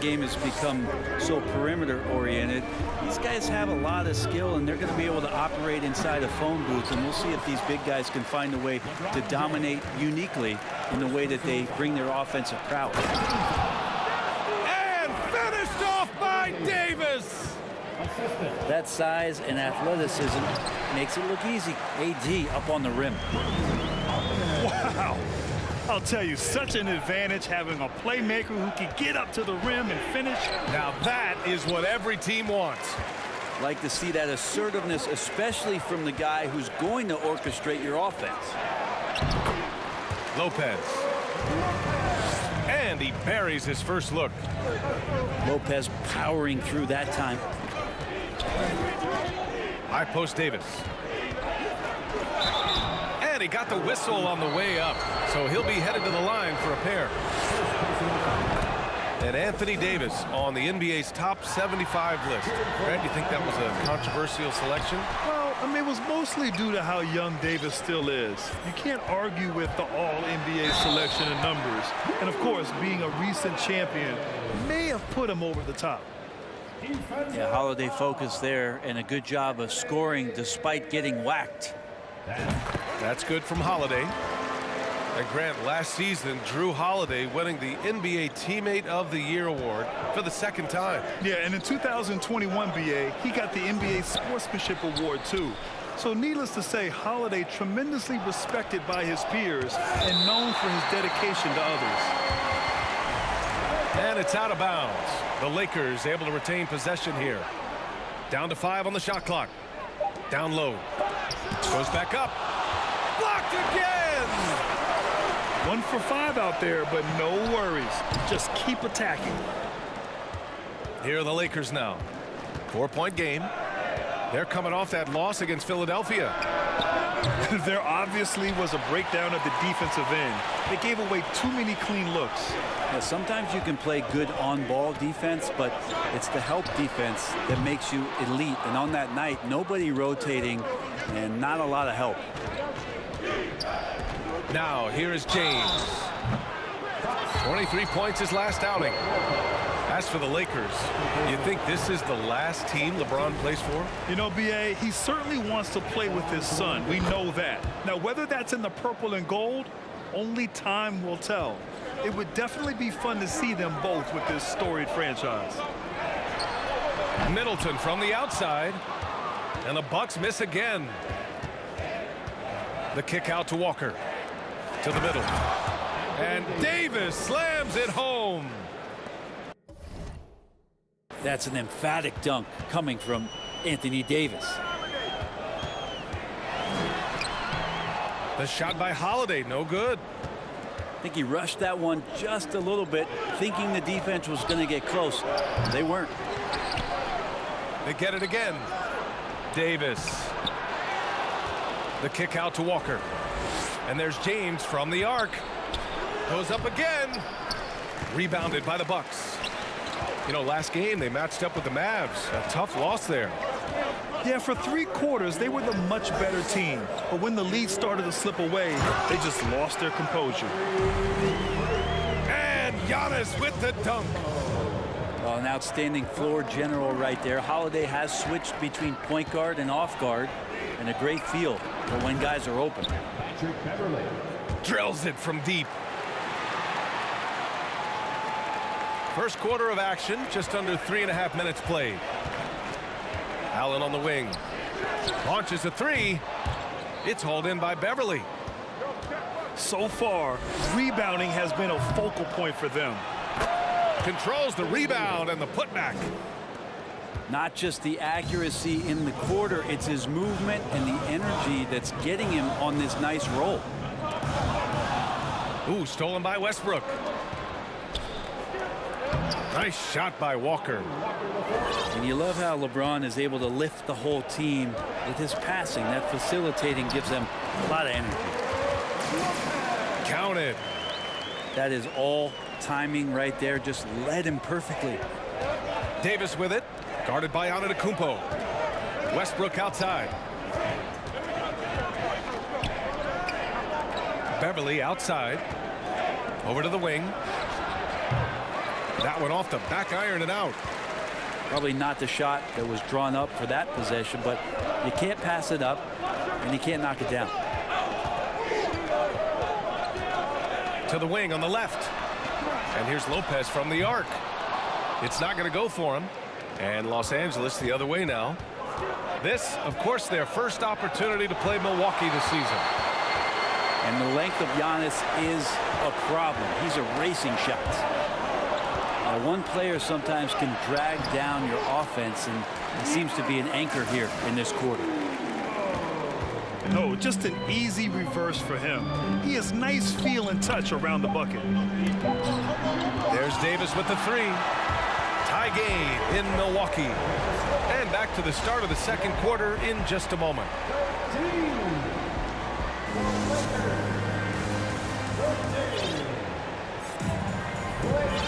game has become so perimeter-oriented. These guys have a lot of skill, and they're going to be able to operate inside a phone booth, and we'll see if these big guys can find a way to dominate uniquely in the way that they bring their offensive prowess. And finished off by Davis. That size and athleticism makes it look easy. AD up on the rim. Wow. I'll tell you, such an advantage having a playmaker who can get up to the rim and finish. Now that is what every team wants. Like to see that assertiveness, especially from the guy who's going to orchestrate your offense. Lopez. And he buries his first look. Lopez powering through that time. High post Davis. And he got the whistle on the way up, so he'll be headed to the line for a pair. And Anthony Davis on the NBA's top 75 list. Brad, you think that was a controversial selection? Well, I mean, it was mostly due to how young Davis still is. You can't argue with the all-NBA selection and numbers. And, of course, being a recent champion may have put him over the top. Yeah, Holiday focus there, and a good job of scoring despite getting whacked. That's good from Holiday. And Grant, last season, Drew Holiday winning the NBA Teammate of the Year award for the second time. Yeah, and in 2021, BA, he got the NBA Sportsmanship Award, too. So needless to say, Holiday tremendously respected by his peers and known for his dedication to others. And it's out of bounds. The Lakers able to retain possession here. Down to 5 on the shot clock. Down low. Goes back up. Blocked again! 1 for 5 out there, but no worries. Just keep attacking. Here are the Lakers now. 4-point game. They're coming off that loss against Philadelphia. There obviously was a breakdown of the defensive end. They gave away too many clean looks. Yeah, sometimes you can play good on-ball defense, but it's the help defense that makes you elite. And on that night, nobody rotating and not a lot of help. Now, here is James. 23 points his last outing. As for the Lakers, you think this is the last team LeBron plays for? You know, BA, he certainly wants to play with his son. We know that. Now, whether that's in the purple and gold, only time will tell. It would definitely be fun to see them both with this storied franchise. Middleton from the outside. And the Bucks miss again. The kick out to Walker. To the middle. And Davis slams it home. That's an emphatic dunk coming from Anthony Davis. The shot by Holiday, no good. I think he rushed that one just a little bit, thinking the defense was going to get close. They weren't. They get it again. Davis. The kick out to Walker. And there's James from the arc. Goes up again. Rebounded by the Bucks. You know, last game they matched up with the Mavs. A tough loss there. Yeah, for 3 quarters, they were the much better team. But when the lead started to slip away, they just lost their composure. And Giannis with the dunk. Well, an outstanding floor general right there. Holiday has switched between point guard and off guard, and a great feel for when guys are open. Drills it from deep. First quarter of action, just under 3.5 minutes played. Allen on the wing. Launches a 3. It's hauled in by Beverly. So far, rebounding has been a focal point for them. Controls the rebound and the putback. Not just the accuracy in the quarter, it's his movement and the energy that's getting him on this nice roll. Ooh, stolen by Westbrook. Nice shot by Walker. And you love how LeBron is able to lift the whole team with his passing. That facilitating gives them a lot of energy. Counted. That is all timing right there. Just led him perfectly. Davis with it. Guarded by Antetokounmpo. Westbrook outside. Beverly outside. Over to the wing. That one off the back iron and out. Probably not the shot that was drawn up for that possession, but you can't pass it up and you can't knock it down. To the wing on the left. And here's Lopez from the arc. It's not going to go for him. And Los Angeles the other way now. This, of course, their first opportunity to play Milwaukee this season. And the length of Giannis is a problem. He's erasing shots. One player sometimes can drag down your offense, and he seems to be an anchor here in this quarter. No, just an easy reverse for him. He has nice feel and touch around the bucket. There's Davis with the three. Tie game in Milwaukee. And back to the start of the second quarter in just a moment.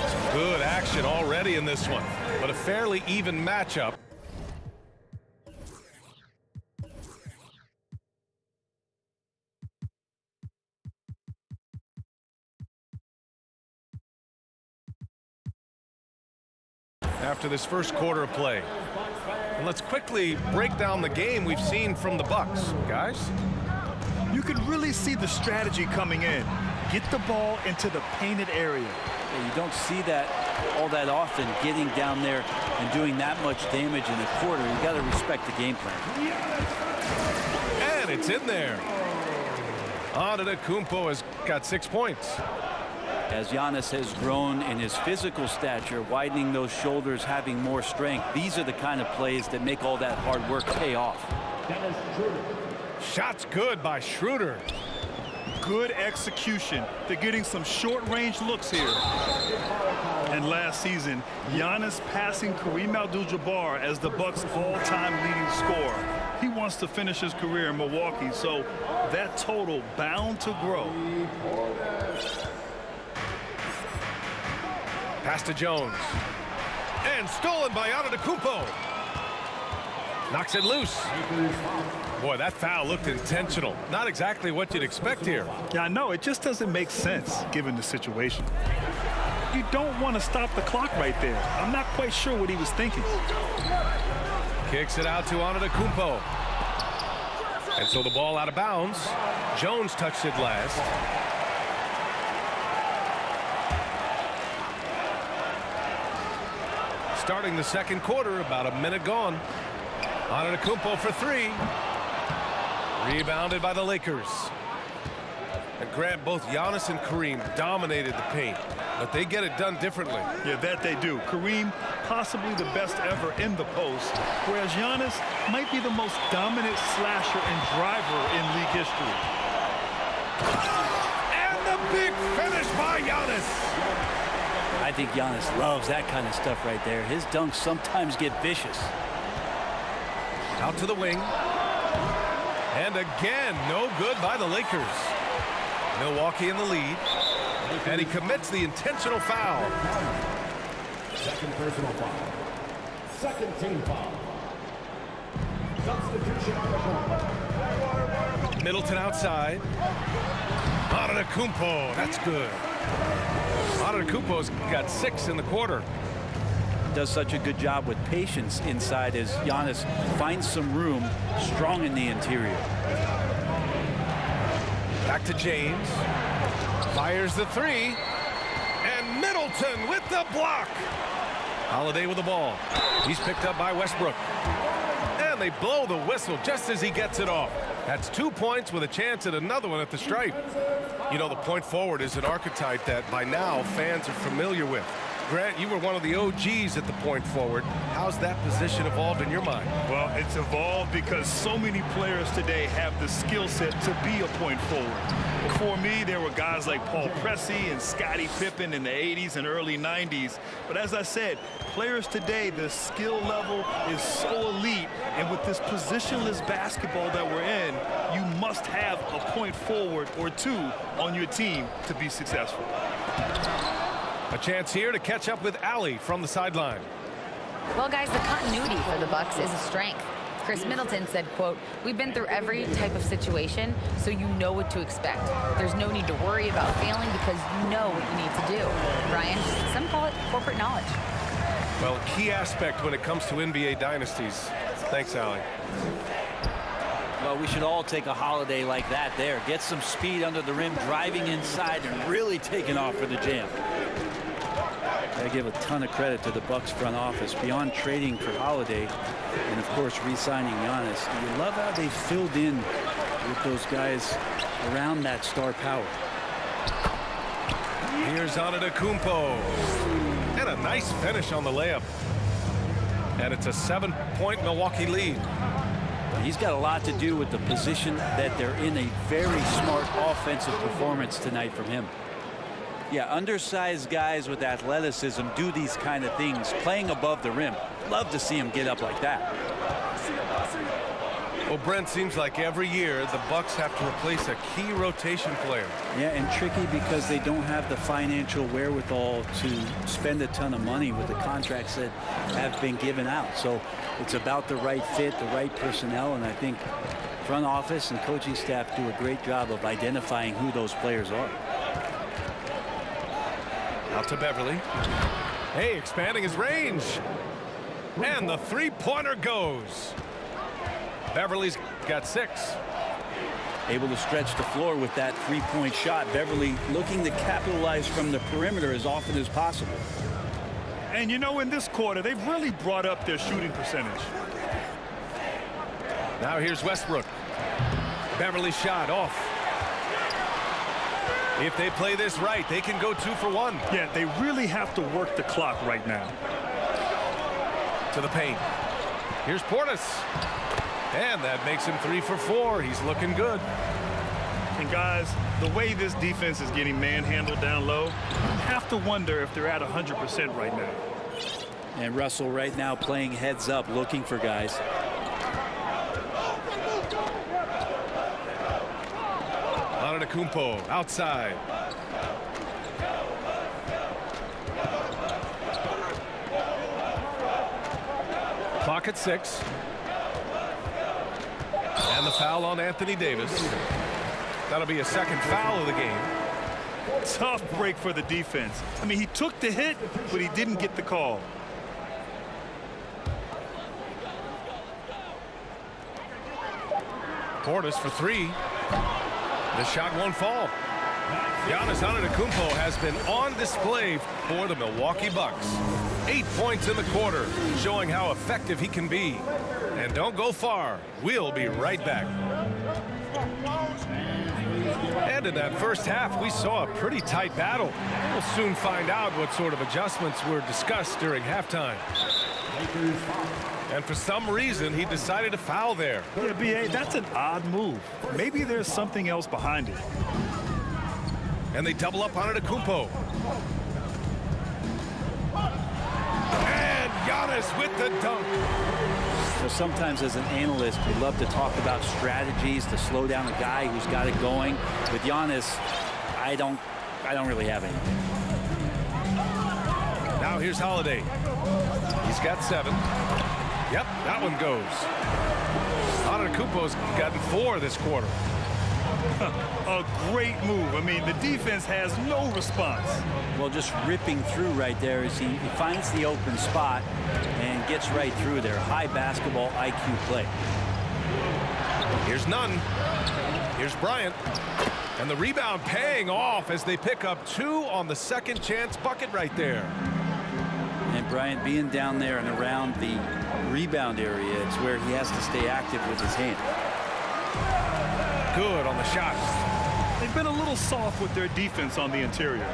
Some good action already in this one, but a fairly even matchup. After this first quarter of play. And let's quickly break down the game we've seen from the Bucks, guys. You can really see the strategy coming in. Get the ball into the painted area. You don't see that all that often, getting down there and doing that much damage in a quarter. You got to respect the game plan. And it's in there. Antetokounmpo has got 6 points. As Giannis has grown in his physical stature, widening those shoulders, having more strength, these are the kind of plays that make all that hard work pay off. Shots good by Schroeder. Good execution. They're getting some short-range looks here. And last season, Giannis passing Kareem Abdul-Jabbar as the Bucks' all-time leading scorer. He wants to finish his career in Milwaukee, so that total bound to grow. Pass to Jones. And stolen by Antetokounmpo. Knocks it loose. Boy, that foul looked intentional. Not exactly what you'd expect here. Yeah, I know. It just doesn't make sense given the situation. You don't want to stop the clock right there. I'm not quite sure what he was thinking. Kicks it out to Antetokounmpo. And so the ball out of bounds. Jones touched it last. Starting the second quarter, about a minute gone. Antetokounmpo for three. Rebounded by the Lakers. And Grant, both Giannis and Kareem dominated the paint, but they get it done differently. Yeah, that they do. Kareem, possibly the best ever in the post, whereas Giannis might be the most dominant slasher and driver in league history. And the big finish by Giannis. I think Giannis loves that kind of stuff right there. His dunks sometimes get vicious. Out to the wing. And again, no good by the Lakers. Milwaukee in the lead. And he commits the intentional foul. Second personal foul. Second team foul. Substitution on the court. Middleton outside. Antetokounmpo, that's good. Antetokounmpo's got 6 in the quarter. Does such a good job with patience inside as Giannis finds some room, strong in the interior. Back to James. Fires the three. And Middleton with the block. Holiday with the ball. He's picked up by Westbrook. And they blow the whistle just as he gets it off. That's 2 points with a chance at another one at the stripe. You know, the point forward is an archetype that by now fans are familiar with. Grant, you were one of the OGs at the point forward. How's that position evolved in your mind? Well, it's evolved because so many players today have the skill set to be a point forward. For me, there were guys like Paul Pressey and Scottie Pippen in the 80s and early 90s. But as I said, players today, the skill level is so elite. And with this positionless basketball that we're in, you must have a point forward or two on your team to be successful. A chance here to catch up with Allie from the sideline. Well, guys, the continuity for the Bucks is a strength. Chris Middleton said, quote, "We've been through every type of situation, so you know what to expect. There's no need to worry about failing because you know what you need to do." Brian, some call it corporate knowledge. Well, key aspect when it comes to NBA dynasties. Thanks, Allie. Well, we should all take a holiday like that there. Get some speed under the rim, driving inside, and really taking off for the jam. I give a ton of credit to the Bucks front office. Beyond trading for Holiday and, of course, re-signing Giannis, you love how they filled in with those guys around that star power. Here's Antetokounmpo. And a nice finish on the layup. And it's a 7-point Milwaukee lead. He's got a lot to do with the position that they're in. A very smart offensive performance tonight from him. Yeah, undersized guys with athleticism do these kind of things, playing above the rim. Love to see him get up like that. Well, Brent, seems like every year the Bucks have to replace a key rotation player. Yeah, and tricky because they don't have the financial wherewithal to spend a ton of money with the contracts that have been given out. So it's about the right fit, the right personnel, and I think front office and coaching staff do a great job of identifying who those players are. Out to Beverly. Hey, expanding his range. And the three-pointer goes. Beverly's got 6. Able to stretch the floor with that three-point shot. Beverly looking to capitalize from the perimeter as often as possible. And, you know, in this quarter, they've really brought up their shooting percentage. Now here's Westbrook. Beverly's shot off. If they play this right, they can go 2 for 1. Yeah, they really have to work the clock right now. To the paint. Here's Portis. And that makes him 3 for 4. He's looking good. And guys, the way this defense is getting manhandled down low, you have to wonder if they're at 100% right now. And Russell right now playing heads up, looking for guys. Antetokounmpo outside. Clock at 6. And the foul on Anthony Davis. That'll be a second foul of the game. Tough break for the defense. I mean, he took the hit, but he didn't get the call. Portis for 3. The shot won't fall. Giannis Antetokounmpo has been on display for the Milwaukee Bucks. 8 points in the quarter, showing how effective he can be. And don't go far. We'll be right back. And in that first half, we saw a pretty tight battle. We'll soon find out what sort of adjustments were discussed during halftime. And for some reason, he decided to foul there. Yeah, B.A., that's an odd move. Maybe there's something else behind it. And they double up on Antetokounmpo. And Giannis with the dunk. So sometimes as an analyst, we love to talk about strategies to slow down a guy who's got it going. With Giannis, I don't really have any. Now here's Holiday. He's got 7. Yep, that one goes. Antetokounmpo's gotten 4 this quarter. A great move. I mean, the defense has no response. Well, just ripping through right there as he finds the open spot and gets right through there. High basketball IQ play. Here's Nunn. Here's Bryant. And the rebound paying off as they pick up 2 on the second chance bucket right there. And Bryant being down there and around the rebound area, it's where he has to stay active with his hand. Good on the shot. They've been a little soft with their defense on the interior.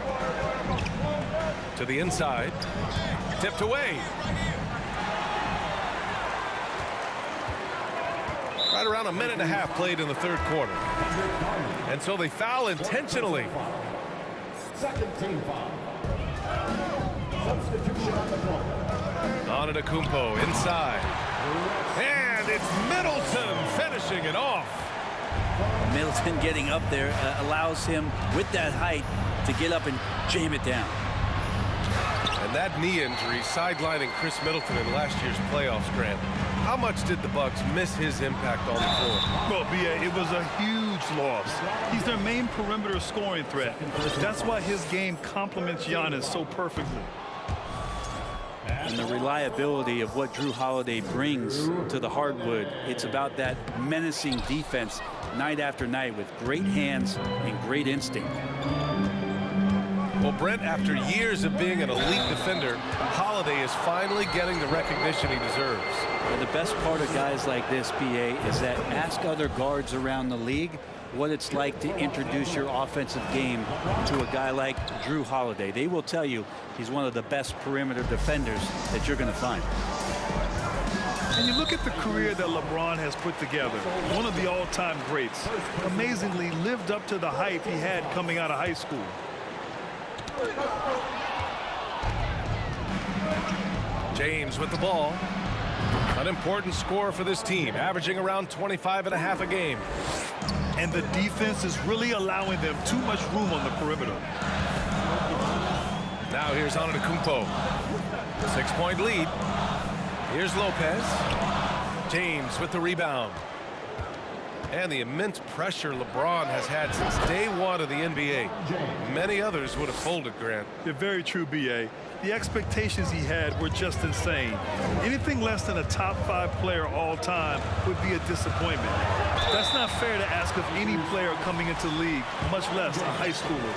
To the inside. Tipped away. Right around a minute and a half played in the third quarter. And so they foul intentionally. Second team foul. Substitution on the floor. Antetokounmpo inside. And it's Middleton finishing it off. Middleton getting up there allows him with that height to get up and jam it down. And And that knee injury sidelining Chris Middleton in last year's playoffs, Grant. How much did the Bucks miss his impact on the floor? Well, B.A., it was a huge loss. He's their main perimeter scoring threat. That's why his game complements Giannis so perfectly. And the reliability of what Drew Holiday brings to the hardwood, it's about that menacing defense night after night with great hands and great instinct. Well, Brent, after years of being an elite defender, Holiday is finally getting the recognition he deserves. And the best part of guys like this, BA, is that ask other guards around the league what it's like to introduce your offensive game to a guy like Drew Holiday. They will tell you he's one of the best perimeter defenders that you're going to find. And you look at the career that LeBron has put together, one of the all-time greats. Amazingly lived up to the hype he had coming out of high school. James with the ball. An important score for this team, averaging around 25.5 a game. And the defense is really allowing them too much room on the perimeter. Now here's Antetokounmpo. 6-point lead. Here's Lopez. James with the rebound. And the immense pressure LeBron has had since day one of the NBA. Many others would have folded, Grant. You're very true, B.A. The expectations he had were just insane. Anything less than a top 5 player all time would be a disappointment. That's not fair to ask of any player coming into the league, much less a high schooler.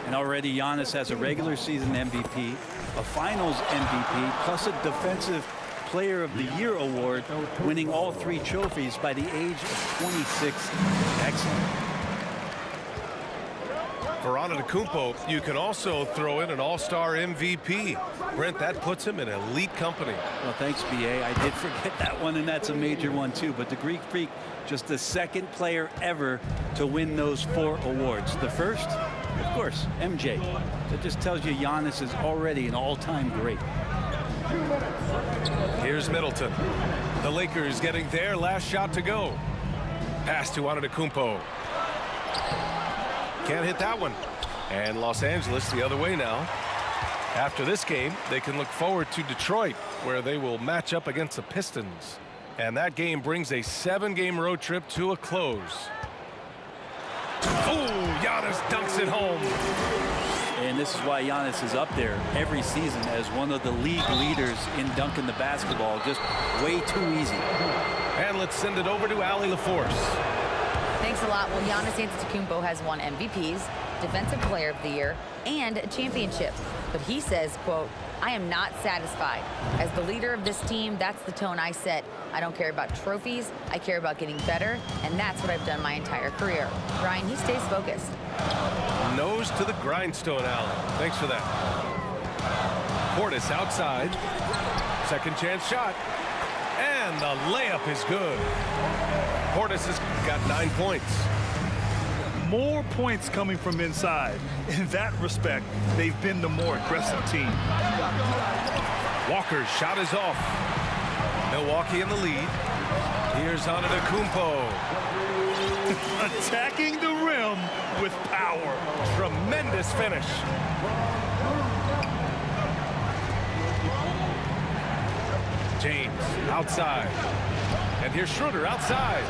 And already Giannis has a regular season MVP, a finals MVP, plus a defensive Player of the Year award, winning all 3 trophies by the age of 26. Excellent. For Antetokounmpo, you can also throw in an all-star MVP. Brent, that puts him in elite company. Well, thanks, B.A. I did forget that one, and that's a major one, too. But the Greek Freak, just the second player ever to win those 4 awards. The first, of course, MJ. That just tells you Giannis is already an all-time great. Here's Middleton. The Lakers getting their last shot to go. Pass to Antetokounmpo. Can't hit that one. And Los Angeles the other way now. After this game, they can look forward to Detroit, where they will match up against the Pistons. And that game brings a 7-game road trip to a close. Oh, Giannis dunks it home. And this is why Giannis is up there every season as one of the league leaders in dunking the basketball. Just way too easy. And let's send it over to Allie LaForce. Thanks a lot. Well, Giannis Antetokounmpo has won MVPs, Defensive Player of the Year, and a championship. But he says, quote, I am not satisfied. As the leader of this team, that's the tone I set. I don't care about trophies. I care about getting better, and that's what I've done my entire career. Ryan, he stays focused. Nose to the grindstone, Allen. Thanks for that. Portis outside. Second chance shot. And the layup is good. Portis has got 9 points. More points coming from inside. In that respect, they've been the more aggressive team. Walker's shot is off. Milwaukee in the lead. Here's Antetokounmpo. Attacking the rim with power. Tremendous finish. James outside. And here's Schroeder outside.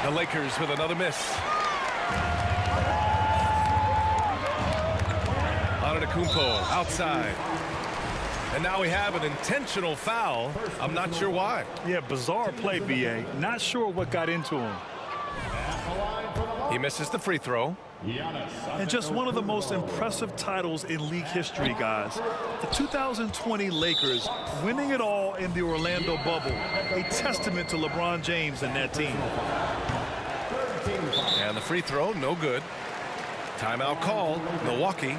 The Lakers with another miss. Antetokounmpo outside. And now we have an intentional foul. I'm not sure why. Yeah, bizarre play, B.A. Not sure what got into him. He misses the free throw. And just one of the most impressive titles in league history, guys. The 2020 Lakers winning it all in the Orlando bubble. A testament to LeBron James and that team. And the free throw, no good. Timeout called. Milwaukee.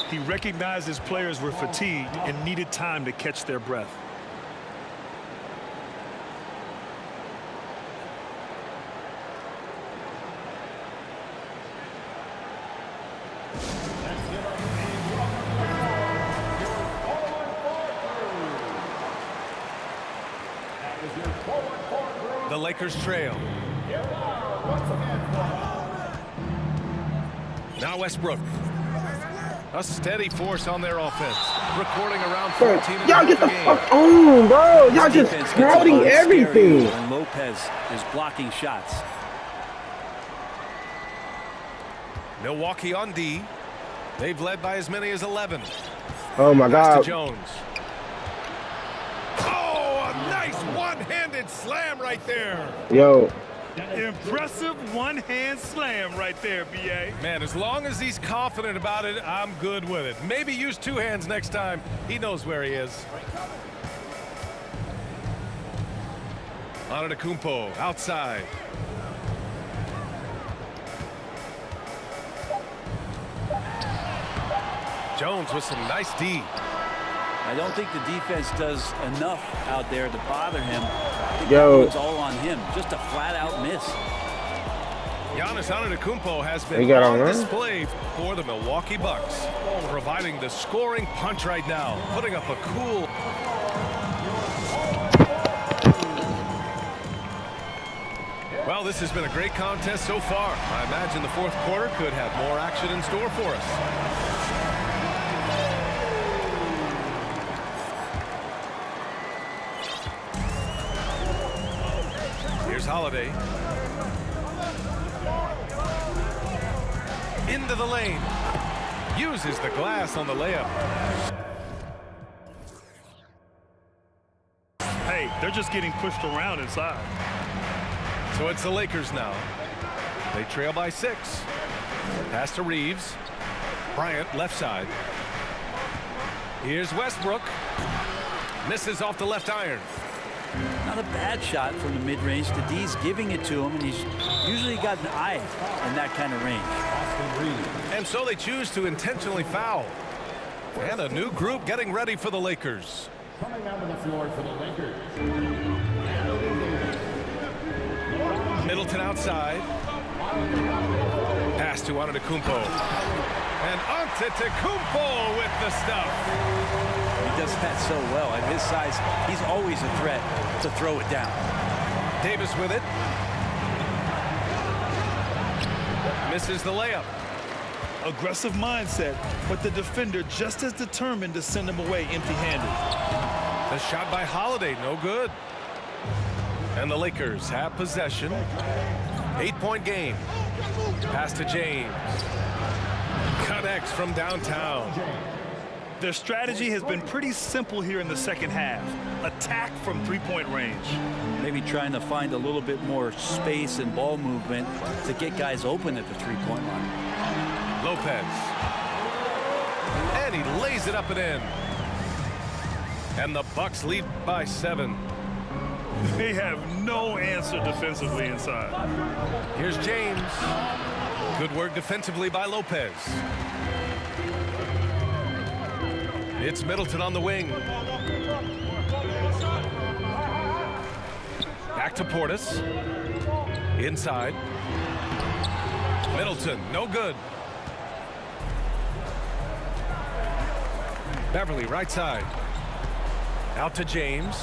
He recognized his players were fatigued and needed time to catch their breath. Lakers trail. Now Westbrook. A steady force on their offense. Recording around 14 Y'all get the fuck on, bro. Y'all just crowding everything. And Lopez is blocking shots. Milwaukee on D. They've led by as many as 11. Oh, my Pass God. to Jones. Oh, a nice one-handed slam right there. Yo. Impressive one-hand slam right there, B.A. Man, as long as he's confident about it, I'm good with it. Maybe use two hands next time. He knows where he is. Antetokounmpo outside. Jones with some nice D. I don't think the defense does enough out there to bother him. Yo. It's all on him. Just a flat-out miss. Giannis Antetokounmpo has been on display for the Milwaukee Bucks, providing the scoring punch right now, putting up a cool. Well, this has been a great contest so far. I imagine the fourth quarter could have more action in store for us. Here's Holiday. Into the lane. Uses the glass on the layup. Hey, they're just getting pushed around inside. So it's the Lakers now. They trail by 6. Pass to Reeves. Bryant left side. Here's Westbrook. Misses off the left iron. Not a bad shot from the mid-range. The D's giving it to him, and he's usually got an eye in that kind of range. And so they choose to intentionally foul. And a new group getting ready for the Lakers. Coming out on the floor for the Lakers. Middleton outside. Pass to Antetokounmpo. And Antetokounmpo with the stuff. He does that so well. At his size, he's always a threat to throw it down. Davis with it. Misses the layup. Aggressive mindset, but the defender just as determined to send him away empty-handed. The shot by Holiday, no good. And the Lakers have possession. 8-point game. Pass to James. Connects from downtown. Their strategy has been pretty simple here in the second half. Attack from three-point range. Maybe trying to find a little bit more space and ball movement to get guys open at the three-point line. Lopez. And he lays it up and in. And the Bucks lead by 7. They have no answer defensively inside. Here's James. Good work defensively by Lopez. It's Middleton on the wing. Back to Portis. Inside. Middleton, no good. Beverly, right side. Out to James.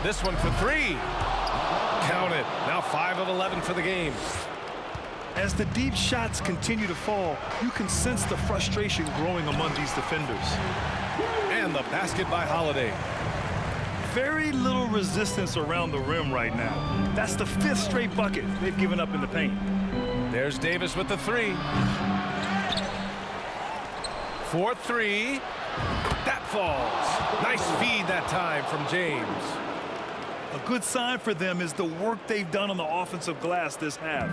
This one for 3. Count it. Now 5 of 11 for the game. As the deep shots continue to fall, you can sense the frustration growing among these defenders. And the basket by Holiday. Very little resistance around the rim right now. That's the 5th straight bucket they've given up in the paint. There's Davis with the 3. 4-3. That falls. Nice feed that time from James. A good sign for them is the work they've done on the offensive glass this half.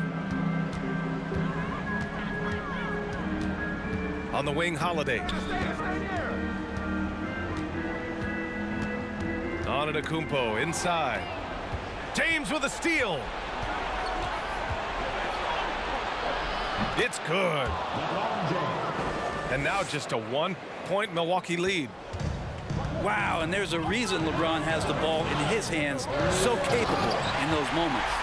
On the wing, Holiday. Antetokounmpo inside. James with a steal. It's good. And now just a 1-point Milwaukee lead. Wow, and there's a reason LeBron has the ball in his hands, so capable in those moments.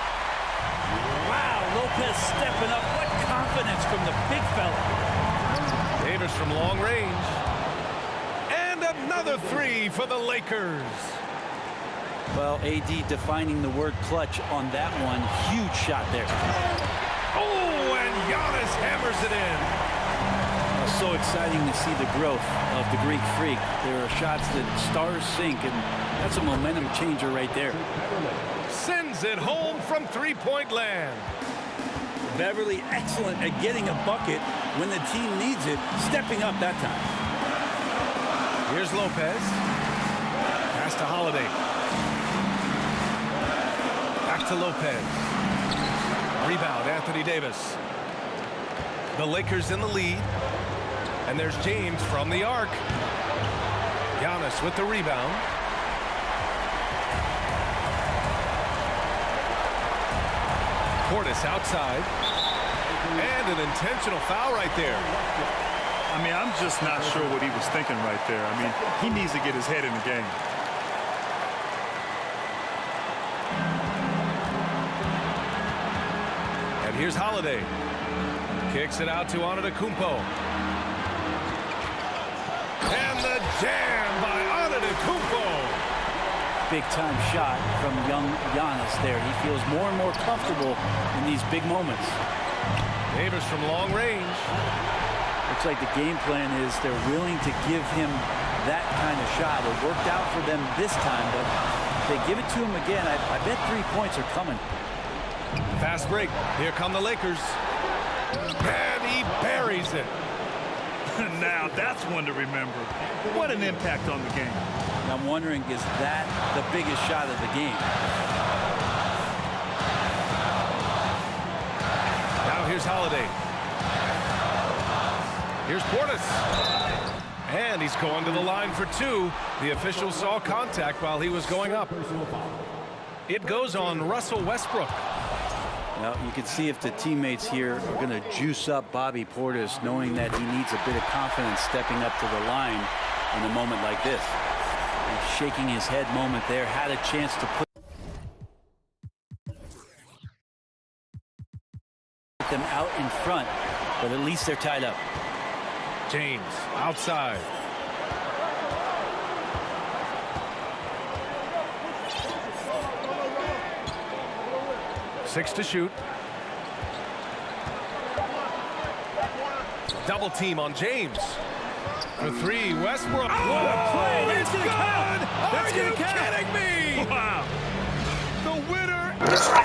Wow, Lopez stepping up. What confidence from the big fella. Davis from long range. And another 3 for the Lakers. Well, AD defining the word clutch on that one. Huge shot there. Oh, and Giannis hammers it in. So exciting to see the growth of the Greek Freak. There are shots that stars sink, and that's a momentum changer right there. Sends it home from three-point land. Beverly excellent at getting a bucket when the team needs it, stepping up that time. Here's Lopez. Pass to Holiday. Back to Lopez. Rebound, Anthony Davis. The Lakers in the lead. And there's James from the arc. Giannis with the rebound. Portis outside. And an intentional foul right there. I mean, I'm just not sure what he was thinking right there. I mean, he needs to get his head in the game. And here's Holiday. Kicks it out to Antetokounmpo. And the jam by Antetokounmpo. Big-time shot from young Giannis there. He feels more and more comfortable in these big moments. Davis from long range. Looks like the game plan is they're willing to give him that kind of shot. It worked out for them this time, but if they give it to him again, I bet 3 points are coming. Fast break. Here come the Lakers. And he buries it. Now that's one to remember. What an impact on the game. I'm wondering, is that the biggest shot of the game? Now here's Holiday. Here's Portis. And he's going to the line for two. The official saw contact while he was going up. It goes on Russell Westbrook. Well, you can see if the teammates here are going to juice up Bobby Portis, knowing that he needs a bit of confidence stepping up to the line in a moment like this. And shaking his head moment there, had a chance to put them out in front, but at least they're tied up. James outside. Six to shoot. Double team on James. For three, Westbrook. Oh, what a play. It's good. Are you kidding me? Wow. The winner.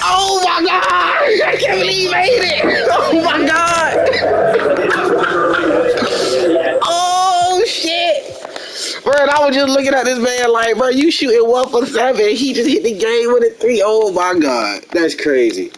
Oh my God! I can't believe he made it! Oh my God! Oh shit! Bro, I was just looking at this man like, bro, you shooting 1 for 7. He just hit the game with a 3. Oh my God. That's crazy.